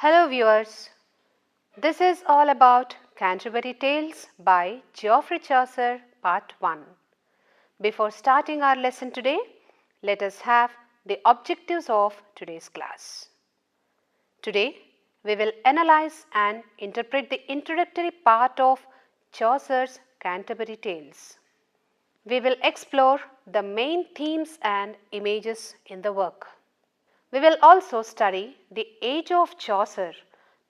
Hello viewers, this is all about Canterbury Tales by Geoffrey Chaucer Part 1. Before starting our lesson today, let us have the objectives of today's class. Today, we will analyze and interpret the introductory part of Chaucer's Canterbury Tales. We will explore the main themes and images in the work. We will also study the age of Chaucer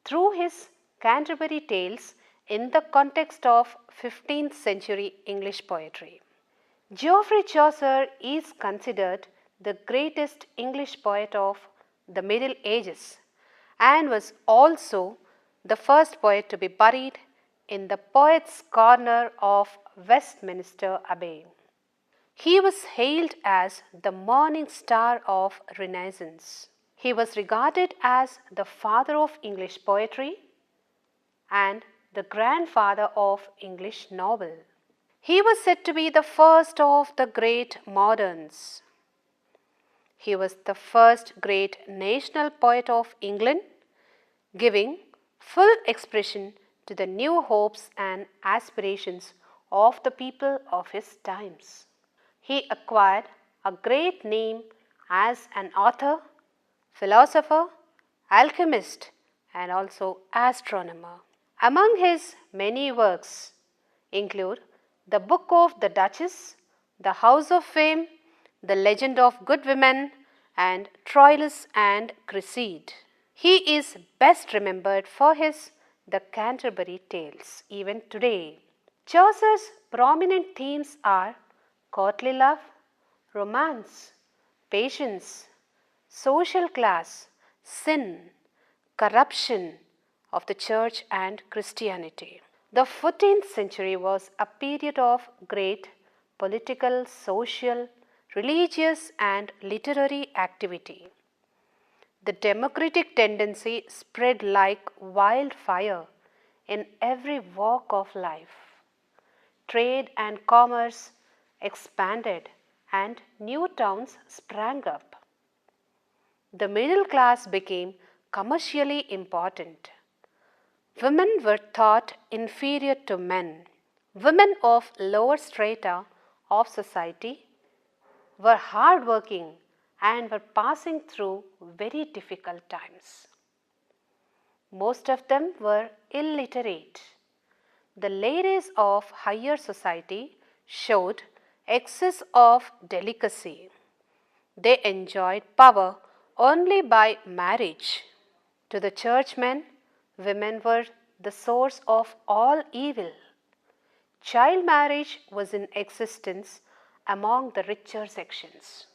through his Canterbury Tales in the context of 15th century English poetry. Geoffrey Chaucer is considered the greatest English poet of the Middle Ages and was also the first poet to be buried in the Poets' Corner of Westminster Abbey. He was hailed as the morning star of Renaissance. He was regarded as the father of English poetry and the grandfather of English novel. He was said to be the first of the great moderns. He was the first great national poet of England, giving full expression to the new hopes and aspirations of the people of his times. He acquired a great name as an author, philosopher, alchemist, and also astronomer. Among his many works include the Book of the Duchess, the House of Fame, the Legend of Good Women, and Troilus and Cresside. He is best remembered for his The Canterbury Tales even today. Chaucer's prominent themes are courtly love, romance, patience, social class, sin, corruption of the church and Christianity. The 14th century was a period of great political, social, religious and literary activity. The democratic tendency spread like wildfire in every walk of life. Trade and commerce expanded and new towns sprang up. The middle class became commercially important. Women were thought inferior to men. Women of lower strata of society were hardworking and were passing through very difficult times. Most of them were illiterate. The ladies of higher society showed excess of delicacy. They enjoyed power only by marriage. To the churchmen, women were the source of all evil. Child marriage was in existence among the richer sections.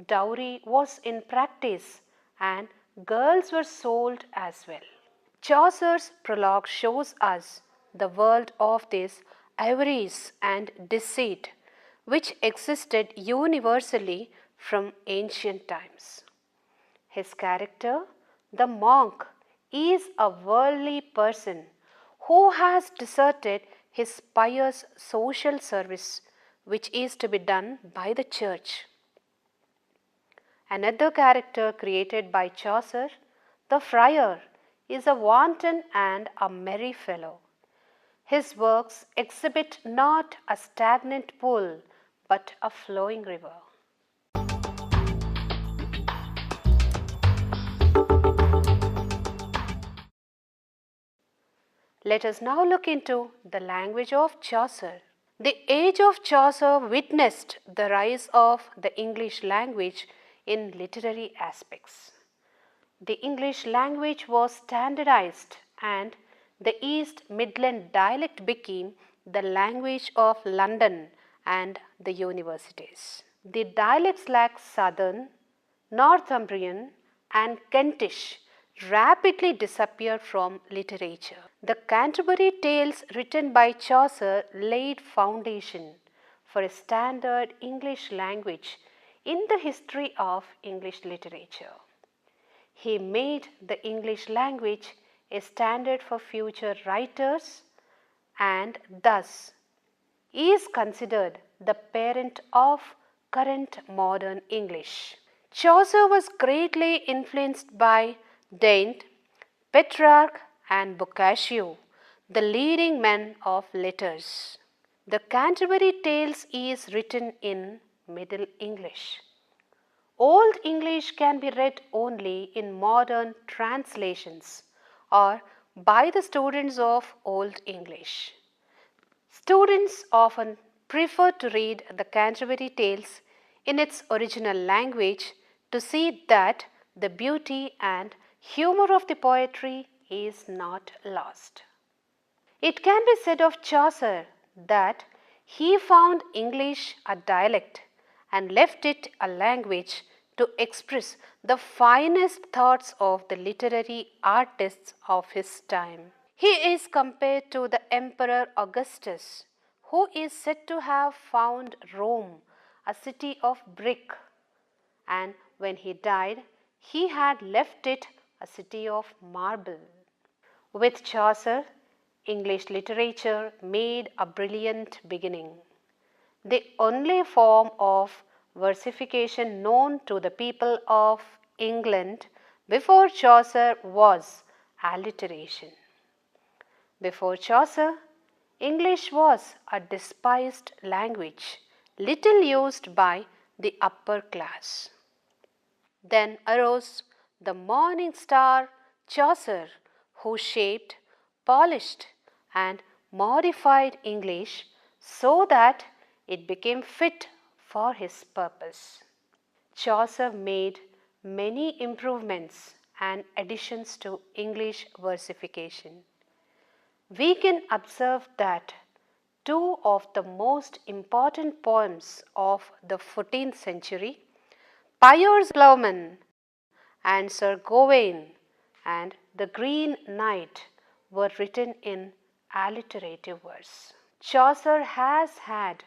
Dowry was in practice and girls were sold as well. Chaucer's prologue shows us the world of this avarice and deceit which existed universally from ancient times. His character, the monk, is a worldly person who has deserted his pious social service which is to be done by the church. Another character created by Chaucer, the friar, is a wanton and a merry fellow. His works exhibit not a stagnant pool but a flowing river. Let us now look into the language of Chaucer. The age of Chaucer witnessed the rise of the English language in literary aspects. The English language was standardized and the East Midland dialect became the language of London and the universities. The dialects like Southern, Northumbrian and Kentish rapidly disappeared from literature. The Canterbury Tales written by Chaucer laid foundation for a standard English language in the history of English literature. He made the English language a standard for future writers and thus is considered the parent of current modern English. Chaucer was greatly influenced by Dante, Petrarch and Boccaccio, the leading men of letters. The Canterbury Tales is written in Middle English. Old English can be read only in modern translations or by the students of Old English. Students often prefer to read the Canterbury Tales in its original language to see that the beauty and humor of the poetry is not lost. It can be said of Chaucer that he found English a dialect and left it a language to express the finest thoughts of the literary artists of his time. He is compared to the Emperor Augustus, who is said to have found Rome a city of brick, and when he died, he had left it a city of marble. With Chaucer, English literature made a brilliant beginning. The only form of versification known to the people of England before Chaucer was alliteration. Before Chaucer, English was a despised language, little used by the upper class. Then arose the morning star Chaucer, who shaped, polished, and modified English so that it became fit for his purpose. Chaucer made many improvements and additions to English versification. We can observe that two of the most important poems of the 14th century, Piers Plowman and Sir Gawain and the Green Knight, were written in alliterative verse. Chaucer has had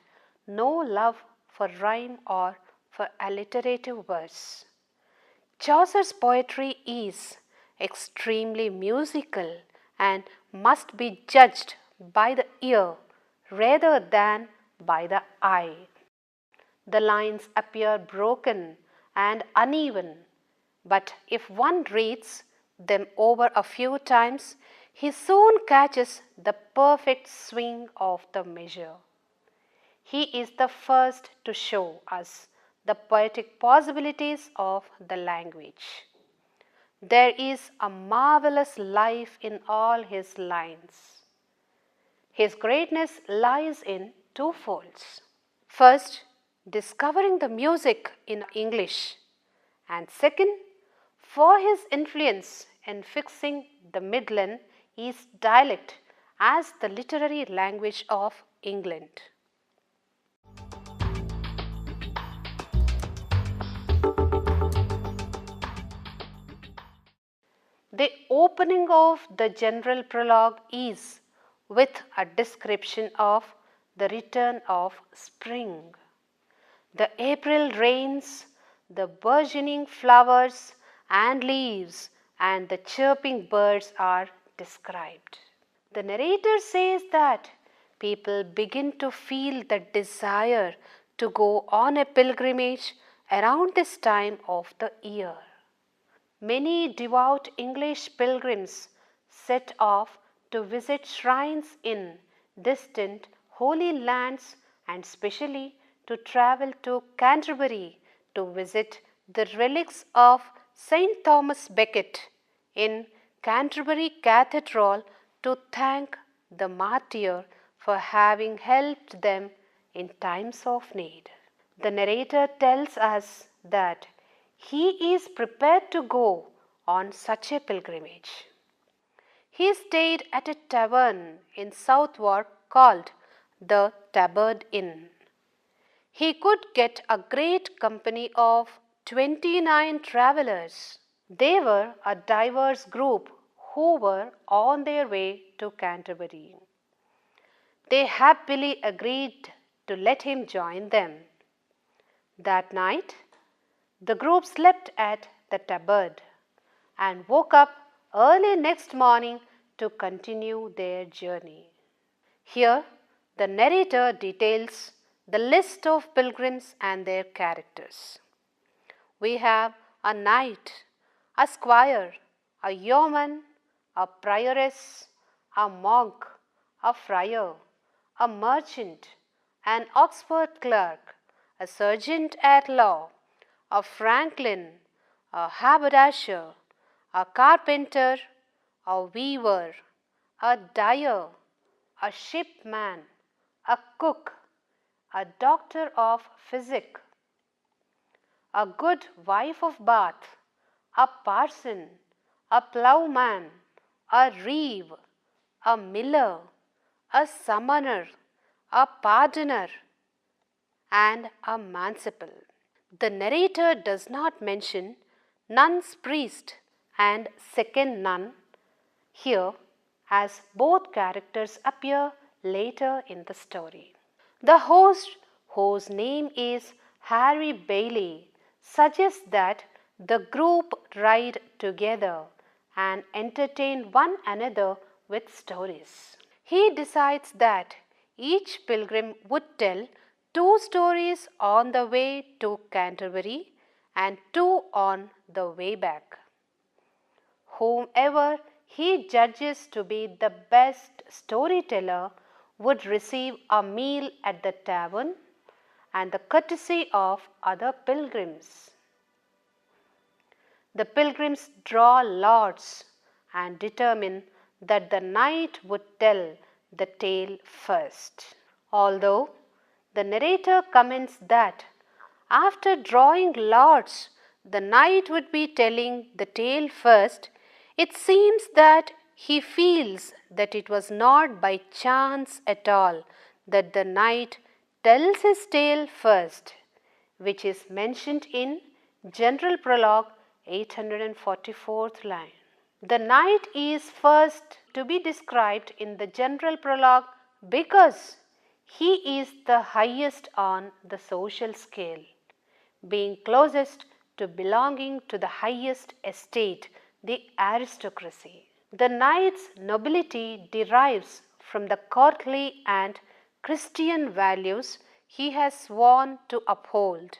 no love for rhyme or for alliterative verse. Chaucer's poetry is extremely musical and must be judged by the ear rather than by the eye. The lines appear broken and uneven, but if one reads them over a few times, he soon catches the perfect swing of the measure. He is the first to show us the poetic possibilities of the language. There is a marvelous life in all his lines. His greatness lies in two folds. First, discovering the music in English, and second, for his influence in fixing the Midland East dialect as the literary language of England. The opening of the general prologue is with a description of the return of spring. The April rains, the burgeoning flowers and leaves, and the chirping birds are described. The narrator says that people begin to feel the desire to go on a pilgrimage around this time of the year. Many devout English pilgrims set off to visit shrines in distant holy lands and specially to travel to Canterbury to visit the relics of St. Thomas Becket in Canterbury Cathedral to thank the martyr for having helped them in times of need. The narrator tells us that he is prepared to go on such a pilgrimage. He stayed at a tavern in Southwark called the Tabard Inn. He could get a great company of 29 travellers. They were a diverse group who were on their way to Canterbury. They happily agreed to let him join them. That night, the group slept at the Tabard and woke up early next morning to continue their journey. Here, the narrator details the list of pilgrims and their characters. We have a knight, a squire, a yeoman, a prioress, a monk, a friar, a merchant, an Oxford clerk, a sergeant at law, a franklin, a haberdasher, a carpenter, a weaver, a dyer, a shipman, a cook, a doctor of physic, a good wife of Bath, a parson, a ploughman, a reeve, a miller, a summoner, a pardoner, and a manciple. The narrator does not mention nun's priest and second nun here, as both characters appear later in the story. The host, whose name is Harry Bailey, suggests that the group ride together and entertain one another with stories. He decides that each pilgrim would tell 2 stories on the way to Canterbury and 2 on the way back. Whomever he judges to be the best storyteller would receive a meal at the tavern and the courtesy of other pilgrims. The pilgrims draw lots and determine that the knight would tell the tale first. Although the narrator comments that after drawing lots, the knight would be telling the tale first, it seems that he feels that it was not by chance at all that the knight tells his tale first, which is mentioned in General Prologue 844th line. The knight is first to be described in the General Prologue because he is the highest on the social scale, being closest to belonging to the highest estate, the aristocracy. The knight's nobility derives from the courtly and Christian values he has sworn to uphold: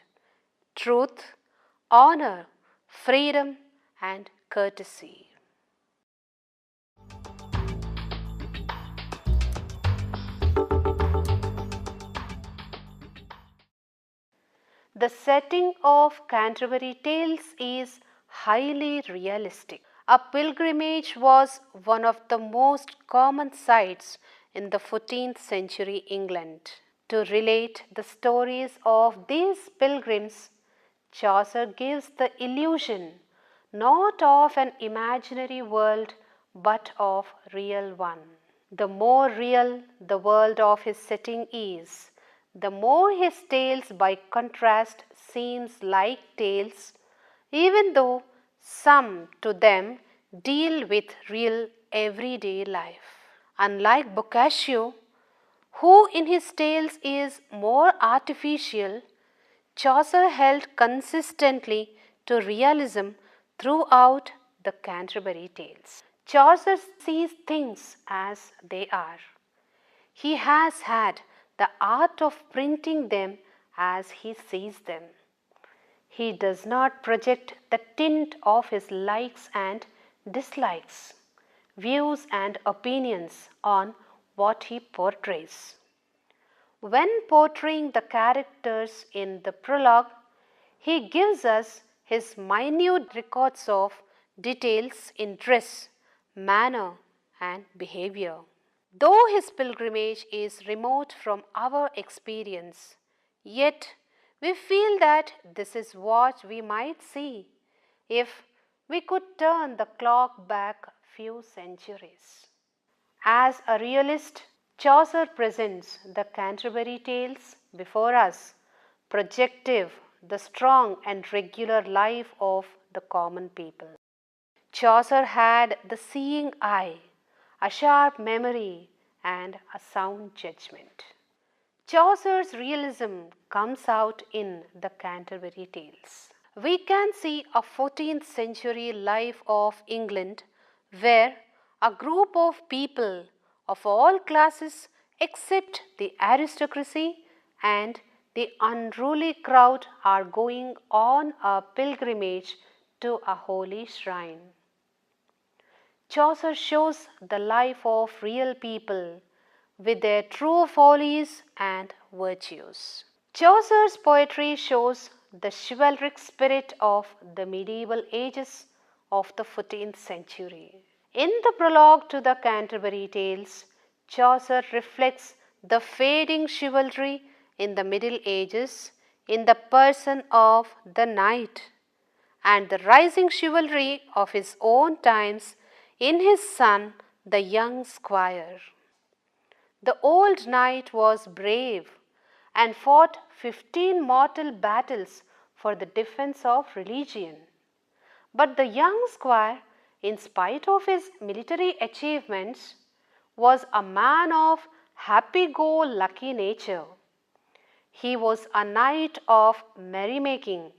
truth, honor, freedom, and courtesy. The setting of Canterbury Tales is highly realistic. A pilgrimage was one of the most common sights in the 14th century England. To relate the stories of these pilgrims, Chaucer gives the illusion not of an imaginary world but of real one. The more real the world of his setting is, the more his tales by contrast seems like tales, even though some to them deal with real everyday life. Unlike Boccaccio, who in his tales is more artificial, Chaucer held consistently to realism throughout the Canterbury Tales. Chaucer sees things as they are. He has had the art of printing them as he sees them. He does not project the tint of his likes and dislikes, views and opinions on what he portrays. When portraying the characters in the prologue, he gives us his minute records of details in dress, manner, and behavior. Though his pilgrimage is remote from our experience, yet we feel that this is what we might see if we could turn the clock back few centuries. As a realist, Chaucer presents the Canterbury Tales before us, projective, the strong and regular life of the common people. Chaucer had the seeing eye, a sharp memory, and a sound judgment. Chaucer's realism comes out in the Canterbury Tales. We can see a 14th century life of England where a group of people of all classes except the aristocracy and the unruly crowd are going on a pilgrimage to a holy shrine. Chaucer shows the life of real people with their true follies and virtues. Chaucer's poetry shows the chivalric spirit of the medieval ages of the 14th century. In the prologue to the Canterbury Tales, Chaucer reflects the fading chivalry in the Middle Ages in the person of the knight, and the rising chivalry of his own times in his son, the young squire. The old knight was brave and fought 15 mortal battles for the defense of religion. But the young squire, in spite of his military achievements, was a man of happy-go-lucky nature. He was a knight of merrymaking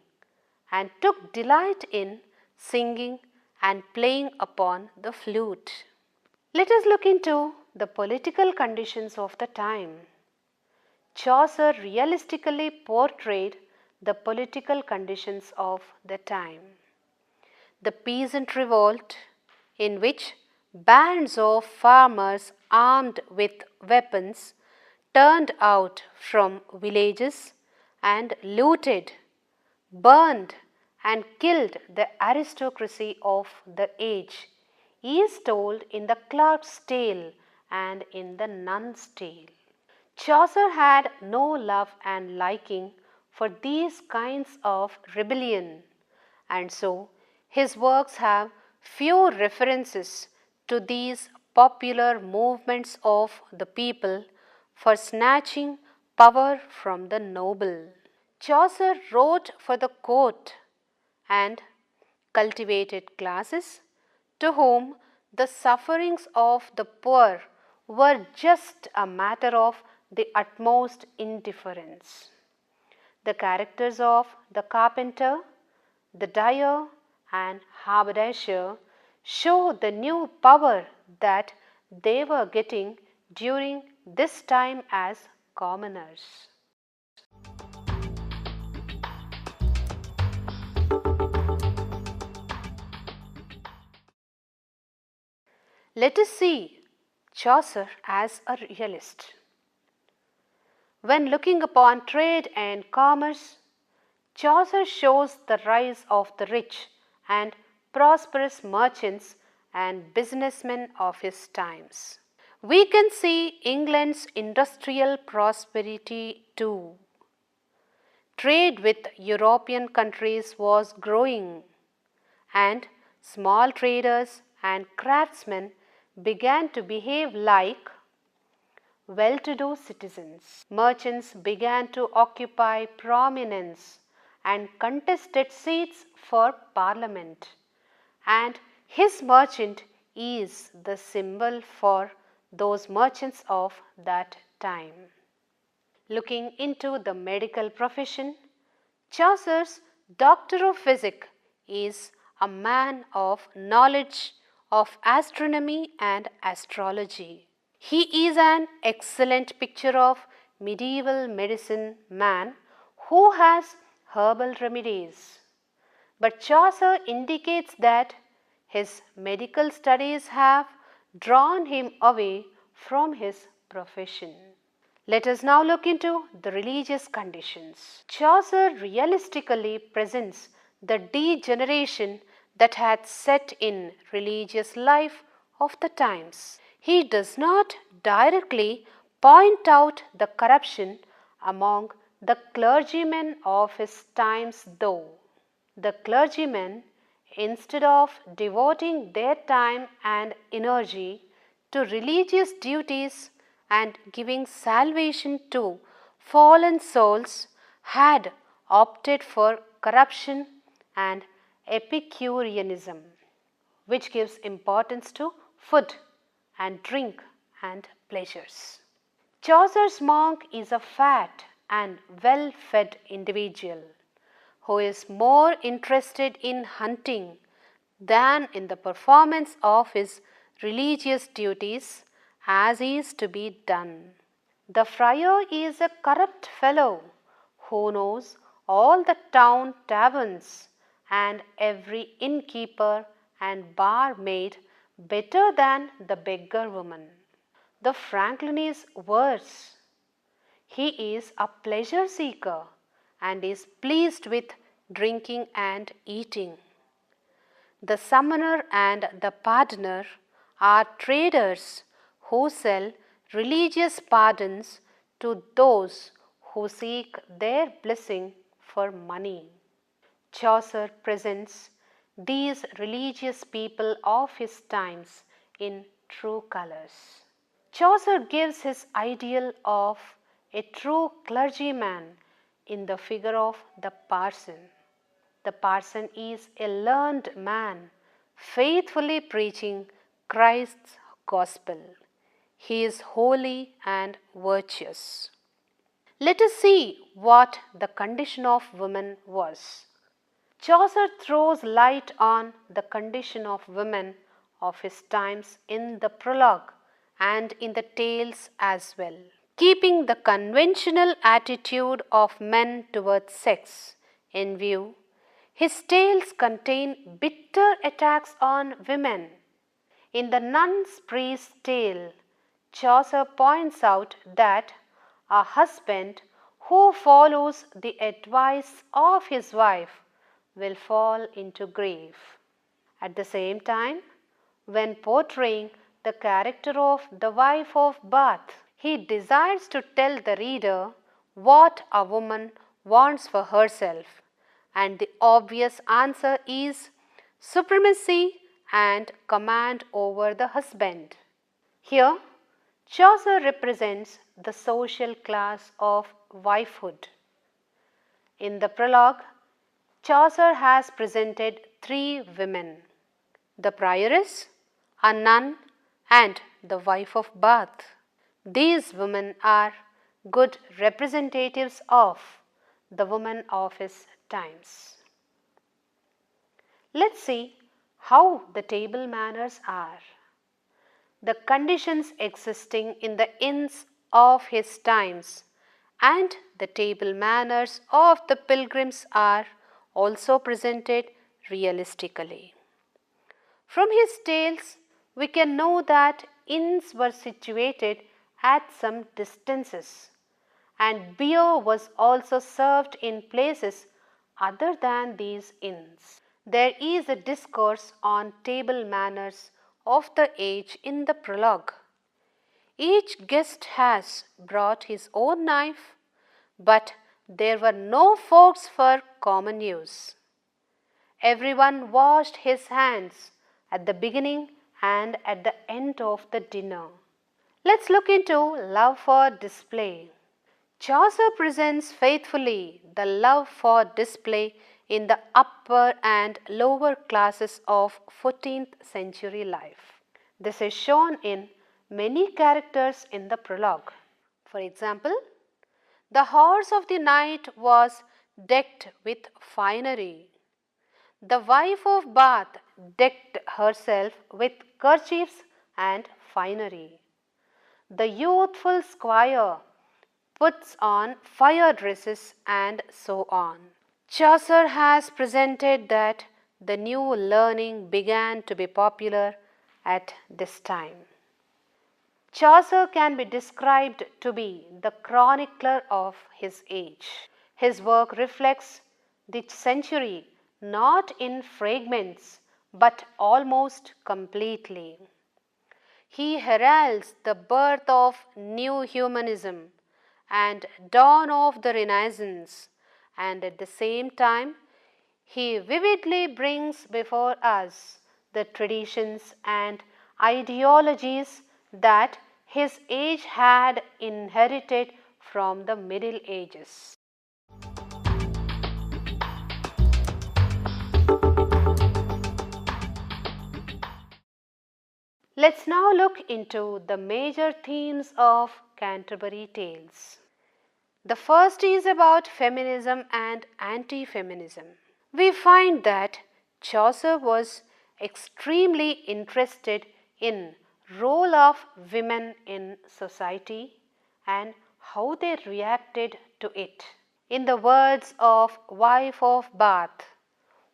and took delight in singing and playing upon the flute. Let us look into the political conditions of the time. Chaucer realistically portrayed the political conditions of the time. The peasant revolt, in which bands of farmers armed with weapons turned out from villages and looted, burned and killed the aristocracy of the age, is told in the Clerk's Tale and in the Nun's Tale. Chaucer had no love and liking for these kinds of rebellion, and so his works have few references to these popular movements of the people for snatching power from the noble. Chaucer wrote for the court and cultivated classes to whom the sufferings of the poor were just a matter of the utmost indifference. The characters of the carpenter, the dyer, and haberdasher show the new power that they were getting during this time as commoners. Let us see Chaucer as a realist. When looking upon trade and commerce, Chaucer shows the rise of the rich and prosperous merchants and businessmen of his times. We can see England's industrial prosperity too. Trade with European countries was growing, and small traders and craftsmen began to behave like well-to-do citizens. Merchants began to occupy prominence and contested seats for Parliament, and his merchant is the symbol for those merchants of that time. Looking into the medical profession, Chaucer's Doctor of Physic is a man of knowledge of astronomy and astrology. He is an excellent picture of medieval medicine man who has herbal remedies. But Chaucer indicates that his medical studies have drawn him away from his profession. Let us now look into the religious conditions. Chaucer realistically presents the degeneration that had set in religious life of the times. He does not directly point out the corruption among the clergymen of his times though. The clergymen, instead of devoting their time and energy to religious duties and giving salvation to fallen souls, had opted for corruption and Epicureanism, which gives importance to food and drink and pleasures. Chaucer's monk is a fat and well-fed individual who is more interested in hunting than in the performance of his religious duties as is to be done. The friar is a corrupt fellow who knows all the town taverns and every innkeeper and barmaid better than the beggar woman. The Franklin is worse. He is a pleasure seeker and is pleased with drinking and eating. The summoner and the pardoner are traders who sell religious pardons to those who seek their blessing for money. Chaucer presents these religious people of his times in true colors. Chaucer gives his ideal of a true clergyman in the figure of the parson. The parson is a learned man faithfully preaching Christ's gospel. He is holy and virtuous. Let us see what the condition of women was. Chaucer throws light on the condition of women of his times in the prologue and in the tales as well. Keeping the conventional attitude of men towards sex in view, his tales contain bitter attacks on women. In the Nun's Priest's Tale, Chaucer points out that a husband who follows the advice of his wife will fall into grave. At the same time, when portraying the character of the wife of Bath, he desires to tell the reader what a woman wants for herself, and the obvious answer is supremacy and command over the husband. Here, Chaucer represents the social class of wifehood. In the prologue, Chaucer has presented three women: the prioress, a nun, and the wife of Bath. These women are good representatives of the women of his times. Let's see how the table manners are. The conditions existing in the inns of his times and the table manners of the pilgrims are also presented realistically. From his tales, we can know that inns were situated at some distances, and beer was also served in places other than these inns. There is a discourse on table manners of the age in the prologue. Each guest has brought his own knife, but there were no forks for common use. Everyone washed his hands at the beginning and at the end of the dinner. Let's look into love for display. Chaucer presents faithfully the love for display in the upper and lower classes of 14th century life. This is shown in many characters in the prologue. For example, the horse of the knight was decked with finery. The wife of Bath decked herself with kerchiefs and finery. The youthful squire puts on fire dresses, and so on. Chaucer has presented that the new learning began to be popular at this time. Chaucer can be described to be the chronicler of his age. His work reflects the century not in fragments but almost completely. He heralds the birth of new humanism and dawn of the Renaissance, and at the same time he vividly brings before us the traditions and ideologies that his age had inherited from the Middle Ages. Let's now look into the major themes of Canterbury Tales. The first is about feminism and anti-feminism. We find that Chaucer was extremely interested in role of women in society and how they reacted to it. In the words of wife of Bath,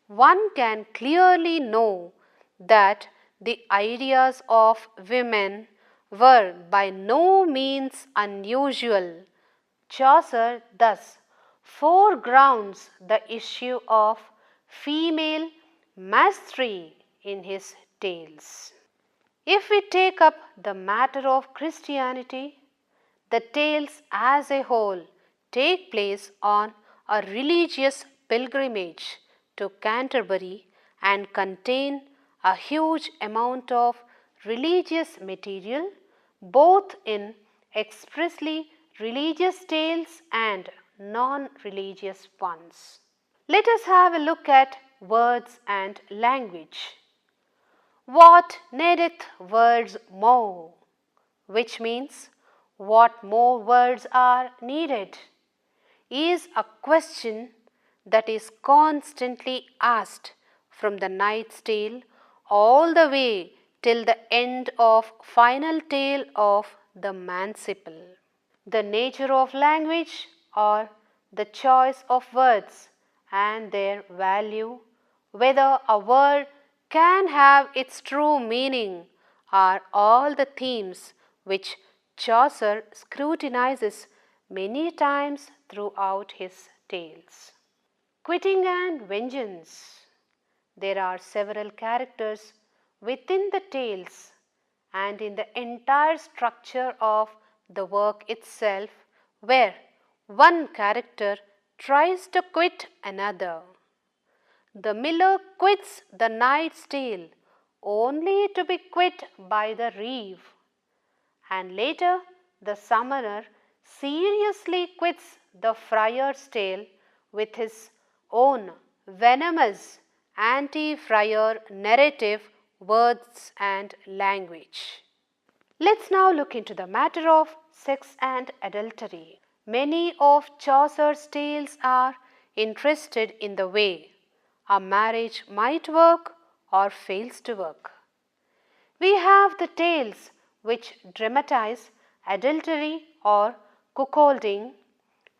one can clearly know that The ideas of women were by no means unusual. Chaucer thus foregrounds the issue of female mastery in his tales. If we take up the matter of Christianity, the tales as a whole take place on a religious pilgrimage to Canterbury and contain a huge amount of religious material, both in expressly religious tales and non-religious ones. Let us have a look at words and language. What needeth words more? Which means what more words are needed, is a question that is constantly asked from the Knight's Tale all the way till the end of final tale of the Manciple. The nature of language or the choice of words and their value, whether a word can have its true meaning, are all the themes which Chaucer scrutinizes many times throughout his tales. Quitting and vengeance. There are several characters within the tales and in the entire structure of the work itself where one character tries to quit another. The miller quits the knight's tale only to be quit by the reeve, and later the summoner seriously quits the friar's tale with his own venomous anti-friar narrative words and language. Let's now look into the matter of sex and adultery. Many of Chaucer's tales are interested in the way a marriage might work or fails to work. We have the tales which dramatize adultery or cuckolding,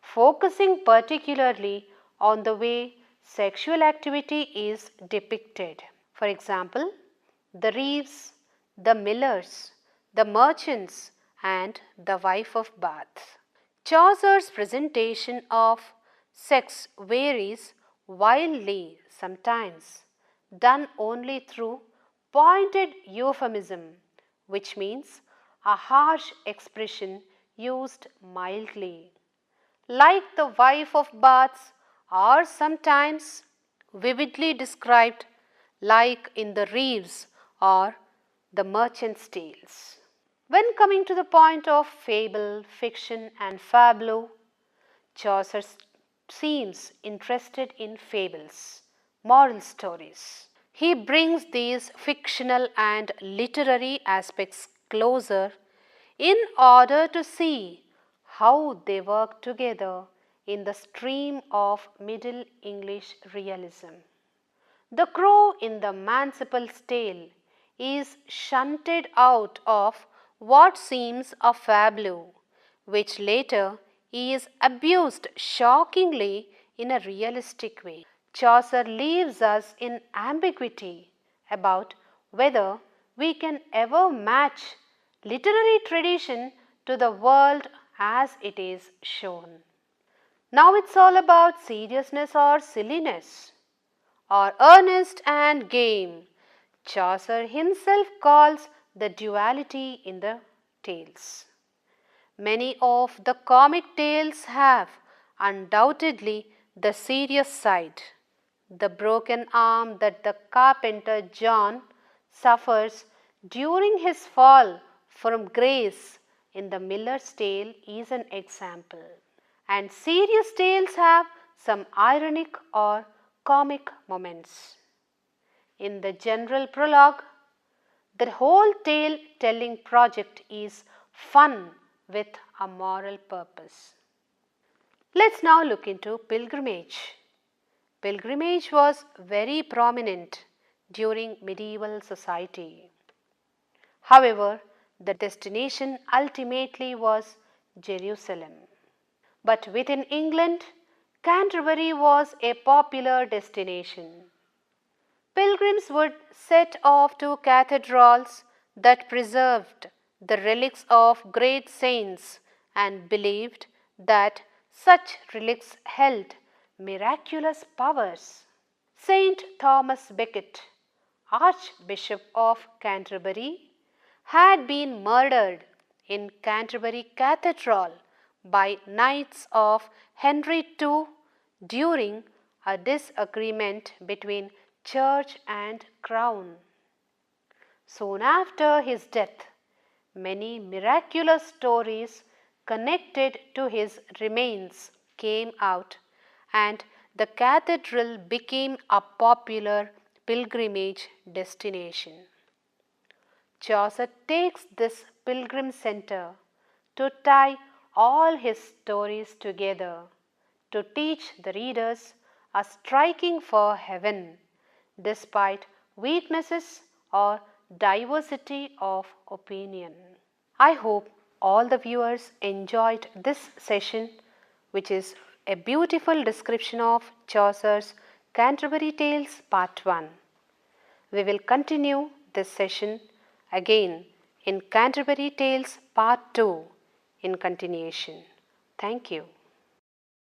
focusing particularly on the way sexual activity is depicted. For example, the reeves, the millers, the merchants, and the wife of Bath. Chaucer's presentation of sex varies wildly sometimes, done only through pointed euphemism, which means a harsh expression used mildly, like the wife of Bath, are sometimes vividly described, like in the reeves or the merchant's tales. When coming to the point of fable, fiction, and fableau, Chaucer seems interested in fables, moral stories. He brings these fictional and literary aspects closer in order to see how they work together in the stream of Middle English realism. The crow in the Manciple's tale is shunted out of what seems a fableau, which later is abused shockingly in a realistic way. Chaucer leaves us in ambiguity about whether we can ever match literary tradition to the world as it is shown. Now it's all about seriousness or silliness, or earnest and game. Chaucer himself calls the duality in the tales. Many of the comic tales have undoubtedly the serious side. The broken arm that the carpenter John suffers during his fall from grace in the miller's tale is an example. And serious tales have some ironic or comic moments. In the general prologue, the whole tale telling project is fun with a moral purpose. Let's now look into pilgrimage. Pilgrimage was very prominent during medieval society. However, the destination ultimately was Jerusalem. But within England, Canterbury was a popular destination. Pilgrims would set off to cathedrals that preserved the relics of great saints and believed that such relics held miraculous powers. Saint Thomas Becket, Archbishop of Canterbury, had been murdered in Canterbury Cathedral by knights of Henry II during a disagreement between church and crown. Soon after his death, many miraculous stories connected to his remains came out, and the cathedral became a popular pilgrimage destination. Chaucer takes this pilgrim center to tie all his stories together, to teach the readers a striking for heaven despite weaknesses or diversity of opinion. I hope all the viewers enjoyed this session, which is a beautiful description of Chaucer's Canterbury Tales Part 1. We will continue this session again in Canterbury Tales Part 2 in continuation. Thank you.